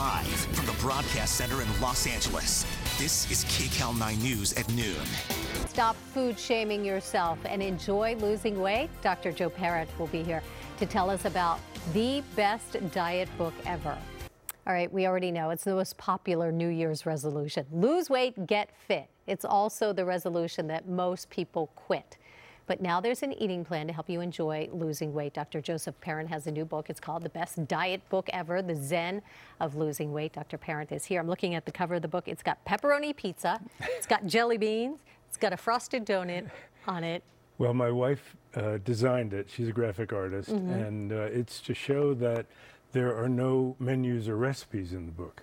Live from the Broadcast Center in Los Angeles, this is KCAL 9 News at noon. Stop food shaming yourself and enjoy losing weight. Dr. Joe Parent will be here to tell us about the best diet book ever. All right, we already know it's the most popular New Year's resolution. Lose weight, get fit. It's also the resolution that most people quit. But now there's an eating plan to help you enjoy losing weight. Dr. Joseph Parent has a new book. It's called The Best Diet Book Ever, The Zen of Losing Weight. Dr. Parent is here. I'm looking at the cover of the book. It's got pepperoni pizza. It's got jelly beans. It's got a frosted donut on it. Well, my wife designed it. She's a graphic artist. And it's to show that there are no menus or recipes in the book.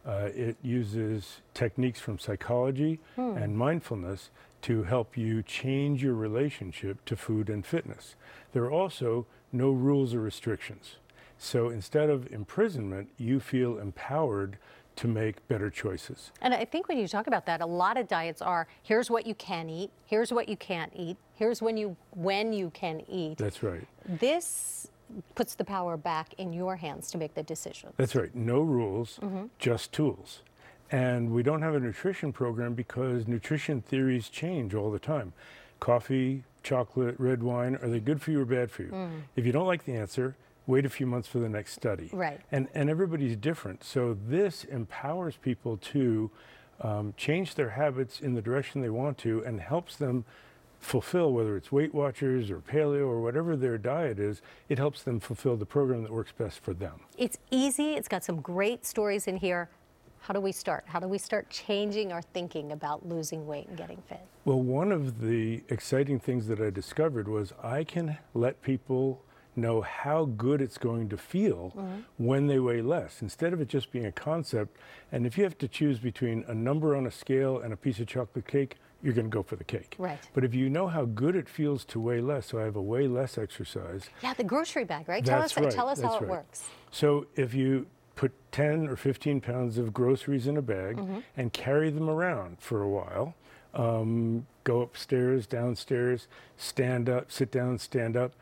It uses techniques from psychology and mindfulness to help you change your relationship to food and fitness. There are also no rules or restrictions. So instead of imprisonment, you feel empowered to make better choices. And I think when you talk about that, a lot of diets are, here's what you can eat, here's what you can't eat, here's when you can eat. That's right. This puts the power back in your hands to make the decisions. That's right. No rules, just tools. And we don't have a nutrition program because nutrition theories change all the time. Coffee, chocolate, red wine, are they good for you or bad for you? If you don't like the answer, wait a few months for the next study. Right. And everybody's different. So this empowers people to change their habits in the direction they want to and helps them fulfill, whether it's Weight Watchers or paleo or whatever their diet is, it helps them fulfill the program that works best for them. It's easy. It's got some great stories in here. How do we start? How do we start changing our thinking about losing weight and getting fit? Well, one of the exciting things that I discovered was I can let people know how good it's going to feel when they weigh less, instead of it just being a concept. And if you have to choose between a number on a scale and a piece of chocolate cake, you're going to go for the cake. Right. But if you know how good it feels to weigh less, so I have a weigh less exercise. Yeah, the grocery bag, right? That's right. Tell us That's how it right. works. So if you put 10 or 15 pounds of groceries in a bag and carry them around for a while, go upstairs, downstairs, stand up, sit down, stand up,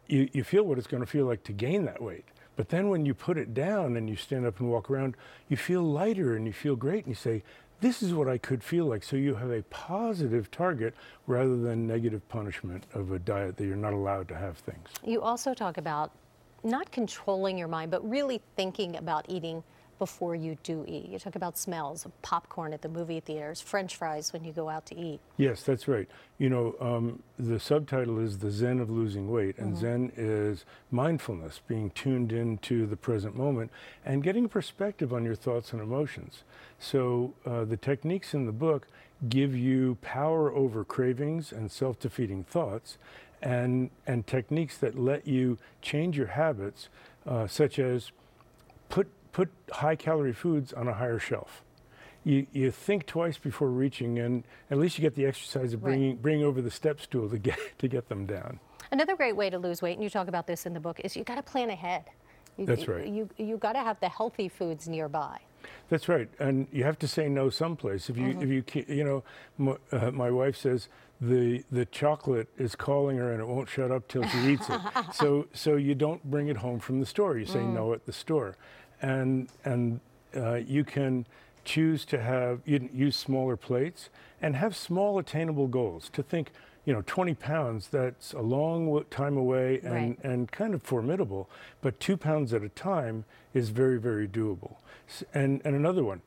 you feel what it's going to feel like to gain that weight. But then when you put it down and you stand up and walk around, you feel lighter and you feel great, and you say, this is what I could feel like. So you have a positive target rather than negative punishment of a diet that you're not allowed to have things. You also talk about not controlling your mind, but really thinking about eating before you do eat. You talk about smells of popcorn at the movie theaters, French fries when you go out to eat. Yes, that's right. You know, the subtitle is The Zen of Losing Weight, and Zen is mindfulness, being tuned into the present moment and getting a perspective on your thoughts and emotions. So the techniques in the book give you power over cravings and self-defeating thoughts, and techniques that let you change your habits, such as put high-calorie foods on a higher shelf. You think twice before reaching, and at least you get the exercise of bringing over the step stool to get them down. Another great way to lose weight, and you talk about this in the book, is you got to plan ahead. That's right. You got to have the healthy foods nearby. That's right, and you have to say no someplace. If you my wife says the chocolate is calling her and it won't shut up till she eats it. So you don't bring it home from the store. You say no at the store, and you can choose to use smaller plates and have small attainable goals. To think, 20 pounds, that's a long time away and kind of formidable, but 2 pounds at a time is very, very doable. And another one,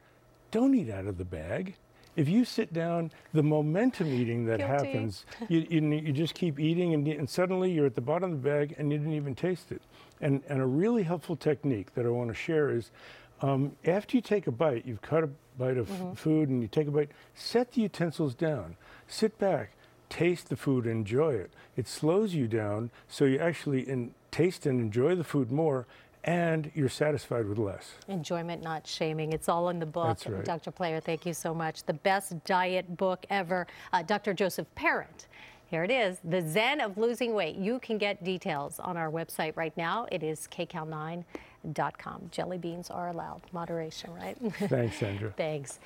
don't eat out of the bag. If you sit down, the momentum eating that happens, you just keep eating and suddenly you're at the bottom of the bag and you didn't even taste it. And a really helpful technique that I want to share is, after you take a bite, you've cut a bite of food and you take a bite, set the utensils down, sit back, taste the food, enjoy it. It slows you down so you actually taste and enjoy the food more, and you're satisfied with less. Enjoyment, not shaming. It's all in the book. That's right. Dr. Player, thank you so much. The best diet book ever. Dr. Joseph Parent. Here it is, The Zen of Losing Weight. You can get details on our website right now. It is kcal9.com. Jelly beans are allowed. Moderation, right? Thanks, Sandra. Thanks.